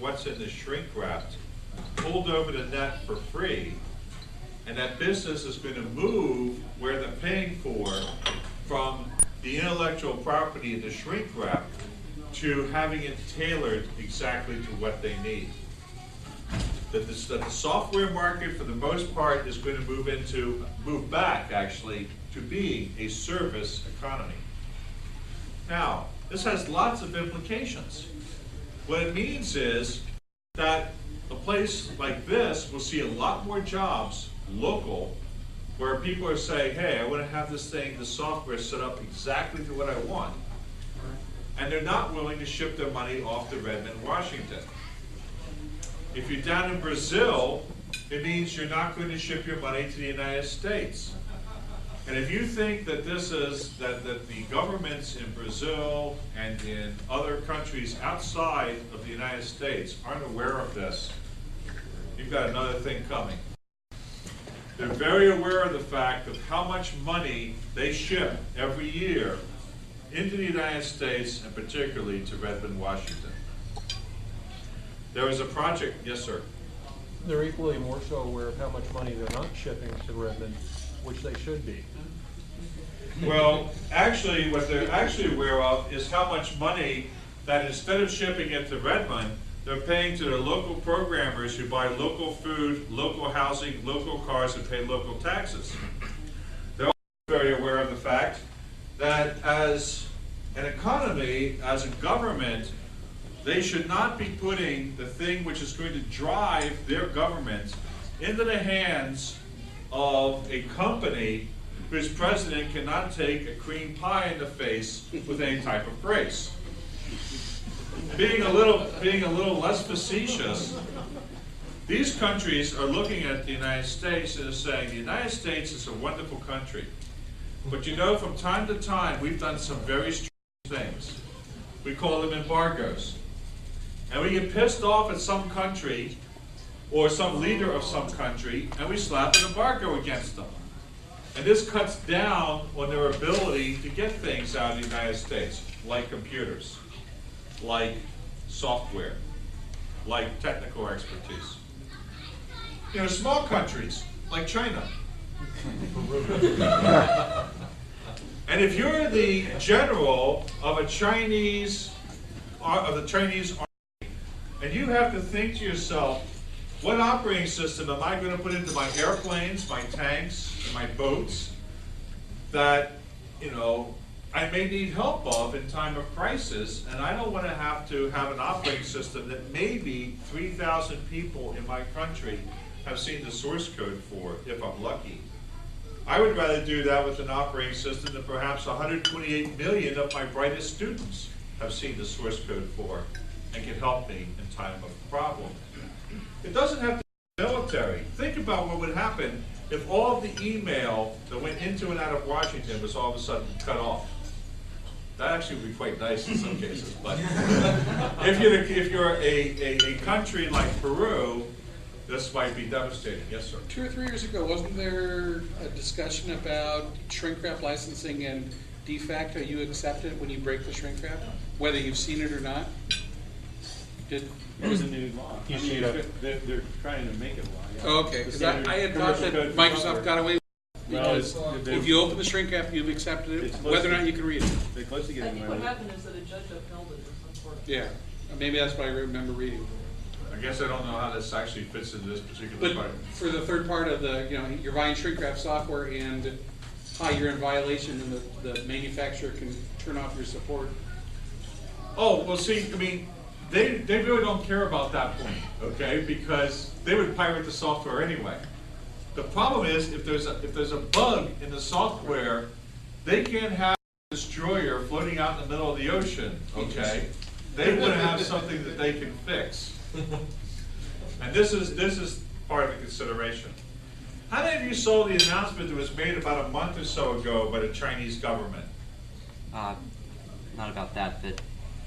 what's in the shrink wrap pulled over the net for free, and that business is going to move where they're paying for from the intellectual property in the shrink wrap to having it tailored exactly to what they need. That the software market, for the most part, is going to move back, actually, to being a service economy. Now, this has lots of implications. What it means is that a place like this will see a lot more jobs local, where people are saying, hey, I want to have this thing, the software set up exactly to what I want. And they're not willing to ship their money off to Redmond, Washington. If you're down in Brazil, it means you're not going to ship your money to the United States. And if you think that this is, that the governments in Brazil and in other countries outside of the United States aren't aware of this, you've got another thing coming. They're very aware of the fact of how much money they ship every year into the United States, and particularly to Redmond, Washington. There was a project, yes sir? They're equally more so aware of how much money they're not shipping to Redmond, which they should be. Well, actually, what they're actually aware of is how much money that instead of shipping it to Redmond, they're paying to their local programmers who buy local food, local housing, local cars, and pay local taxes. They're also very aware of the fact that as an economy, as a government, they should not be putting the thing which is going to drive their government into the hands of a company whose president cannot take a cream pie in the face with any type of grace. Being a little less facetious, these countries are looking at the United States and are saying, the United States is a wonderful country. But you know, from time to time, we've done some very strange things. We call them embargoes. And we get pissed off at some country or some leader of some country, and we slap an embargo against them. And this cuts down on their ability to get things out of the United States, like computers, like software, like technical expertise. You know, small countries, like China. And if you're the general of the Chinese army, and you have to think to yourself, what operating system am I going to put into my airplanes, my tanks, and my boats that, you know, I may need help of in time of crisis, and I don't want to have an operating system that maybe 3,000 people in my country have seen the source code for, if I'm lucky. I would rather do that with an operating system that perhaps 128 million of my brightest students have seen the source code for and can help me in time of problem. It doesn't have to be military. Think about what would happen if all of the email that went into and out of Washington was all of a sudden cut off. That actually would be quite nice in some cases. But if you're a country like Peru, this might be devastating. Yes, sir. 2 or 3 years ago, wasn't there a discussion about shrink wrap licensing and de facto you accept it when you break the shrink wrap, whether you've seen it or not? It was a new law. I mean, they're trying to make it law. Yeah. Oh, okay, because I had thought that Microsoft got away with it, because if you open the shrink wrap, you've accepted it, whether or not you can read it. They're close to I getting think away what with it. happened is that a judge upheld it in some court. Yeah, maybe that's what I remember reading. I guess I don't know how this actually fits into this particular But part. for the third part of the, you know, you're buying shrink wrap software and how you're in violation and the manufacturer can turn off your support. Oh, well see, I mean, they really don't care about that point, okay? Because they would pirate the software anyway. The problem is if there's a bug in the software, they can't have a destroyer floating out in the middle of the ocean, okay? They want to have something that they can fix. And this is part of the consideration. How many of you saw the announcement that was made about a month or so ago by the Chinese government? Not about that, but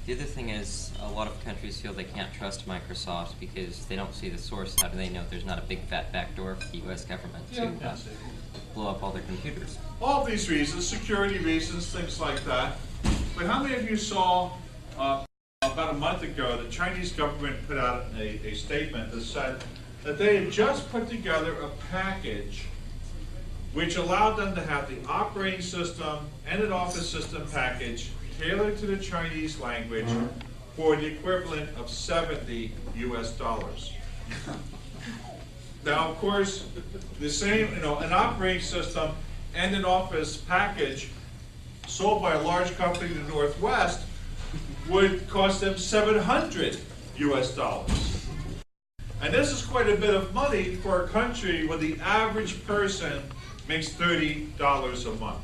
the other thing is a lot of countries feel they can't trust Microsoft because they don't see the source. How do they know there's not a big fat backdoor for the U.S. government to blow up all their computers? All of these reasons, security reasons, things like that. But how many of you saw about a month ago, the Chinese government put out a statement that said that they had just put together a package which allowed them to have the operating system and an office system package tailored to the Chinese language for the equivalent of $70 US. Now, of course, the same, an operating system and an office package sold by a large company in the Northwest would cost them $700 US. And this is quite a bit of money for a country where the average person makes $30 a month.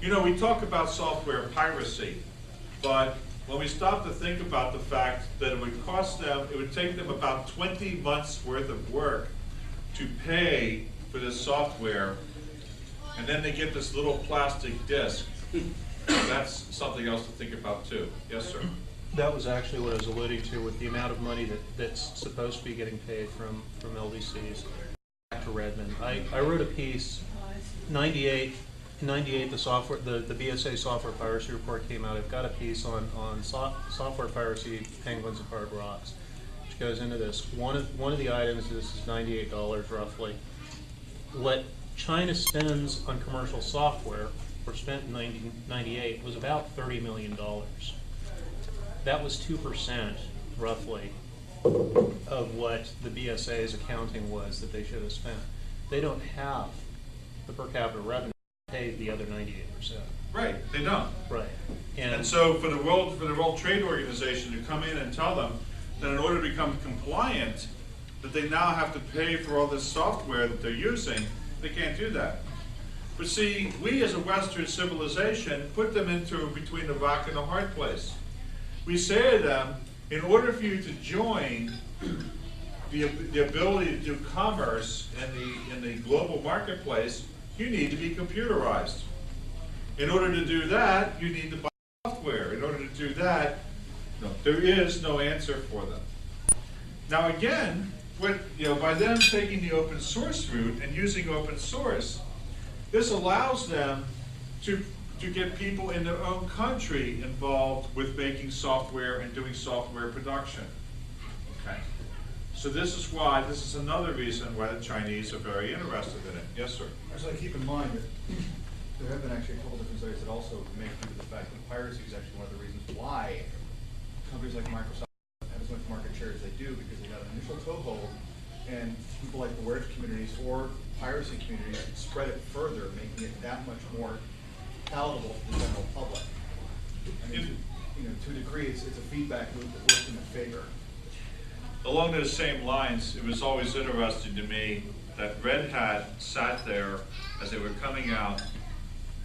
We talk about software piracy, but when we stop to think about the fact that it would take them about 20 months worth of work to pay for this software, and then they get this little plastic disc, that's something else to think about too. Yes, sir? That was actually what I was alluding to with the amount of money that's supposed to be getting paid from LDCs. Back to Redmond. I wrote a piece, in 98, the BSA software piracy report came out. I've got a piece on software piracy, penguins and hard rocks, which goes into this. One of the items, this is $98 roughly, what China spends on commercial software, or spent in 1998, was about $30 million. That was 2%, roughly, of what the BSA's accounting was that they should have spent. They don't have the per capita revenue to pay the other 98%. Right, they don't. Right. And so for the World Trade Organization to come in and tell them that in order to become compliant, that they now have to pay for all this software that they're using, they can't do that. But see, we as a Western civilization put them into between the rock and the hard place. We say to them, in order for you to join the ability to do commerce in the global marketplace, you need to be computerized. In order to do that, you need to buy software. In order to do that, there is no answer for them. Now again, by them taking the open source route and using open source, this allows them to get people in their own country involved with making software and doing software production. Okay. So this is another reason why the Chinese are very interested in it. Yes, sir? Actually, keep in mind that there have been actually a couple different studies that also make due to the fact that piracy is actually one of the reasons why companies like Microsoft have as much market share as they do, because they got an initial toehold, and people like the awareness communities or piracy communities spread it further, making it that much more palatable to the general public. I mean, to a degree, it's a feedback loop that works in their favor. Along those same lines, it was always interesting to me that Red Hat sat there as they were coming out.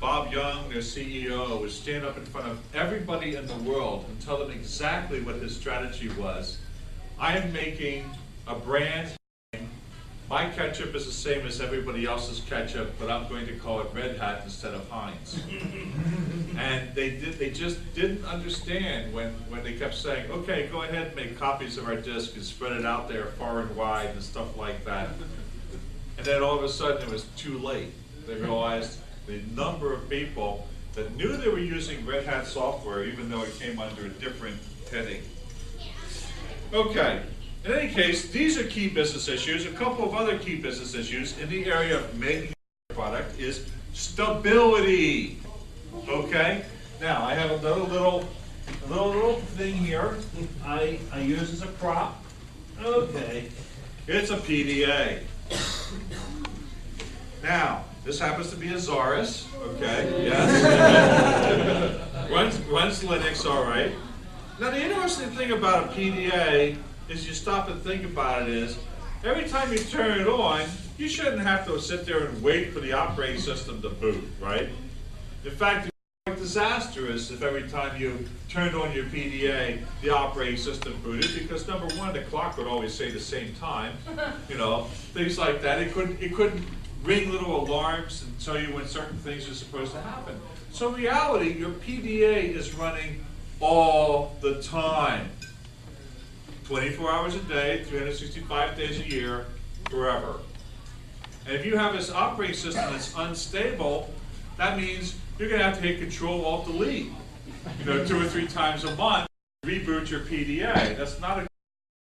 Bob Young, their CEO, would stand up in front of everybody in the world and tell them exactly what his strategy was. I am making a brand. My ketchup is the same as everybody else's ketchup, but I'm going to call it Red Hat instead of Heinz. And they just didn't understand when they kept saying, okay, go ahead and make copies of our disk and spread it out there far and wide and stuff like that. And then all of a sudden it was too late. They realized the number of people that knew they were using Red Hat software, even though it came under a different heading. Okay. In any case, these are key business issues. A couple of other key business issues in the area of making a product is stability. Okay? Now, I have another little thing here I use as a prop. Okay. It's a PDA. Now, this happens to be a Zaurus. Okay? Yes. runs Linux, all right. Now, the interesting thing about a PDA is you stop and think about it is, every time you turn it on, you shouldn't have to sit there and wait for the operating system to boot, right? In fact, it's quite disastrous if every time you turned on your PDA, the operating system booted, because number one, the clock would always say the same time, things like that. It couldn't ring little alarms and tell you when certain things are supposed to happen. So in reality, your PDA is running all the time. 24 hours a day, 365 days a year, forever. And if you have this operating system that's unstable, that means you're going to have to hit Control-Alt-Delete, 2 or 3 times a month reboot your PDA. That's not a